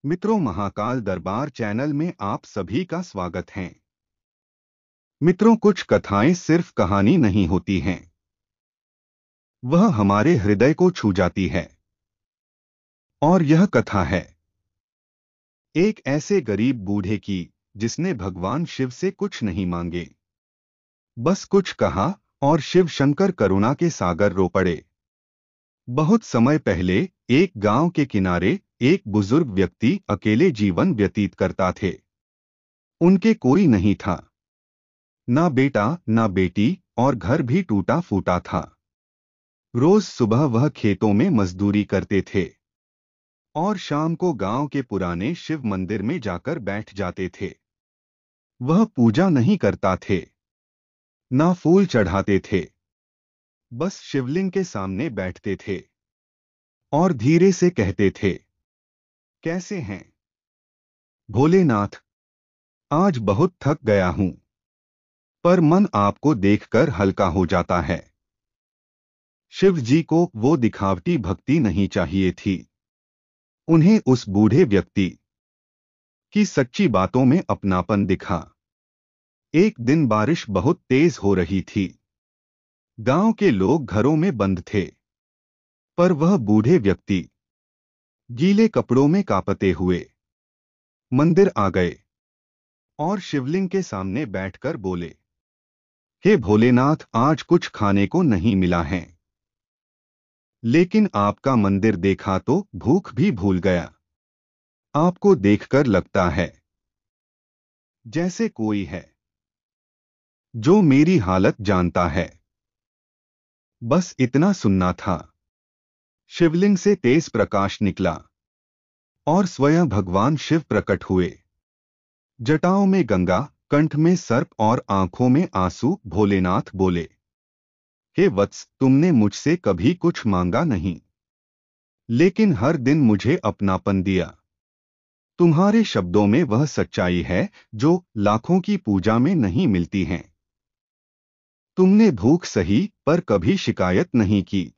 मित्रों, महाकाल दरबार चैनल में आप सभी का स्वागत है। मित्रों, कुछ कथाएं सिर्फ कहानी नहीं होती हैं, वह हमारे हृदय को छू जाती है। और यह कथा है एक ऐसे गरीब बूढ़े की जिसने भगवान शिव से कुछ नहीं मांगे, बस कुछ कहा और शिव शंकर करुणा के सागर रो पड़े। बहुत समय पहले एक गांव के किनारे एक बुजुर्ग व्यक्ति अकेले जीवन व्यतीत करता थे। उनके कोई नहीं था, ना बेटा ना बेटी, और घर भी टूटा फूटा था। रोज सुबह वह खेतों में मजदूरी करते थे और शाम को गांव के पुराने शिव मंदिर में जाकर बैठ जाते थे। वह पूजा नहीं करता थे, ना फूल चढ़ाते थे, बस शिवलिंग के सामने बैठते थे और धीरे से कहते थे, कैसे हैं भोलेनाथ? आज बहुत थक गया हूं, पर मन आपको देखकर हल्का हो जाता है। शिव जी को वो दिखावटी भक्ति नहीं चाहिए थी, उन्हें उस बूढ़े व्यक्ति की सच्ची बातों में अपनापन दिखा। एक दिन बारिश बहुत तेज हो रही थी। गांव के लोग घरों में बंद थे, पर वह बूढ़े व्यक्ति गीले कपड़ों में कांपते हुए मंदिर आ गए और शिवलिंग के सामने बैठकर बोले, हे भोलेनाथ, आज कुछ खाने को नहीं मिला है, लेकिन आपका मंदिर देखा तो भूख भी भूल गया। आपको देखकर लगता है जैसे कोई है जो मेरी हालत जानता है। बस इतना सुनना था। शिवलिंग से तेज प्रकाश निकला और स्वयं भगवान शिव प्रकट हुए। जटाओं में गंगा, कंठ में सर्प और आंखों में आंसू। भोलेनाथ बोले, हे वत्स, तुमने मुझसे कभी कुछ मांगा नहीं, लेकिन हर दिन मुझे अपनापन दिया। तुम्हारे शब्दों में वह सच्चाई है जो लाखों की पूजा में नहीं मिलती है। तुमने भूख सही पर कभी शिकायत नहीं की,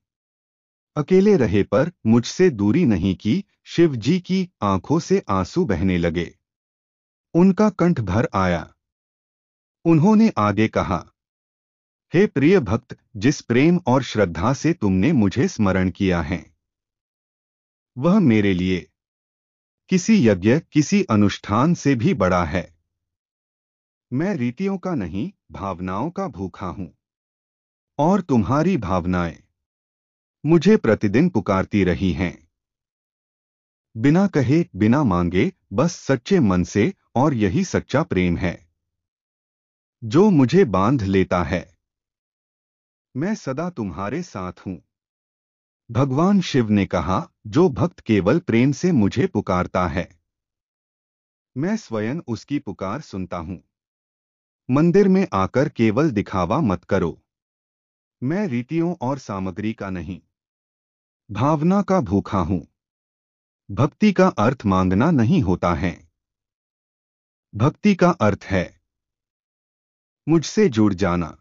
अकेले रहे पर मुझसे दूरी नहीं की। शिव जी की आंखों से आंसू बहने लगे, उनका कंठ भर आया। उन्होंने आगे कहा, हे प्रिय भक्त, जिस प्रेम और श्रद्धा से तुमने मुझे स्मरण किया है, वह मेरे लिए किसी यज्ञ, किसी अनुष्ठान से भी बड़ा है। मैं रीतियों का नहीं, भावनाओं का भूखा हूं, और तुम्हारी भावनाएं मुझे प्रतिदिन पुकारती रही हैं। बिना कहे, बिना मांगे, बस सच्चे मन से, और यही सच्चा प्रेम है जो मुझे बांध लेता है। मैं सदा तुम्हारे साथ हूं। भगवान शिव ने कहा, जो भक्त केवल प्रेम से मुझे पुकारता है, मैं स्वयं उसकी पुकार सुनता हूं। मंदिर में आकर केवल दिखावा मत करो। मैं रीतियों और सामग्री का नहीं, भावना का भूखा हूं। भक्ति का अर्थ मांगना नहीं होता है, भक्ति का अर्थ है मुझसे जुड़ जाना,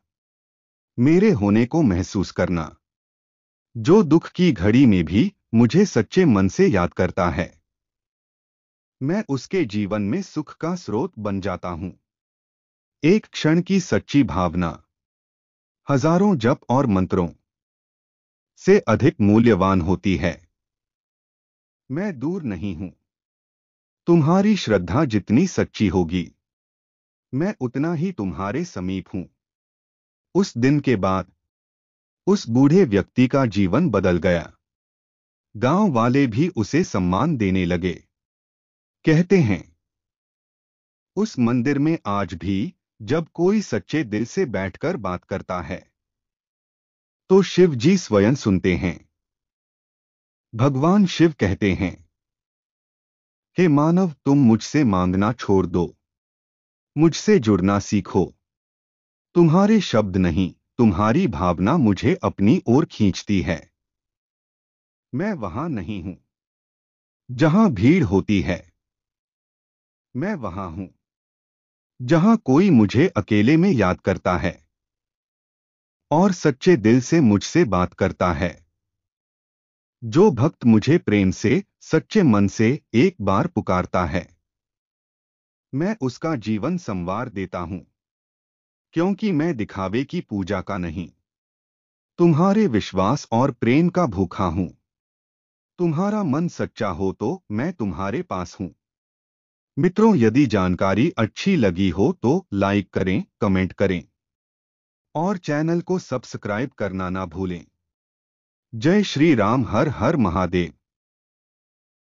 मेरे होने को महसूस करना। जो दुख की घड़ी में भी मुझे सच्चे मन से याद करता है, मैं उसके जीवन में सुख का स्रोत बन जाता हूं। एक क्षण की सच्ची भावना हजारों जप और मंत्रों से अधिक मूल्यवान होती है। मैं दूर नहीं हूं। तुम्हारी श्रद्धा जितनी सच्ची होगी, मैं उतना ही तुम्हारे समीप हूं। उस दिन के बाद उस बूढ़े व्यक्ति का जीवन बदल गया। गांव वाले भी उसे सम्मान देने लगे। कहते हैं, उस मंदिर में आज भी जब कोई सच्चे दिल से बैठकर बात करता है, तो शिव जी स्वयं सुनते हैं। भगवान शिव कहते हैं, हे मानव, तुम मुझसे मांगना छोड़ दो, मुझसे जुड़ना सीखो। तुम्हारे शब्द नहीं, तुम्हारी भावना मुझे अपनी ओर खींचती है। मैं वहां नहीं हूं जहां भीड़ होती है, मैं वहां हूं जहां कोई मुझे अकेले में याद करता है और सच्चे दिल से मुझसे बात करता है। जो भक्त मुझे प्रेम से, सच्चे मन से एक बार पुकारता है, मैं उसका जीवन संवार देता हूं, क्योंकि मैं दिखावे की पूजा का नहीं, तुम्हारे विश्वास और प्रेम का भूखा हूं। तुम्हारा मन सच्चा हो तो मैं तुम्हारे पास हूं। मित्रों, यदि जानकारी अच्छी लगी हो तो लाइक करें, कमेंट करें और चैनल को सब्सक्राइब करना ना भूलें। जय श्री राम। हर हर महादेव।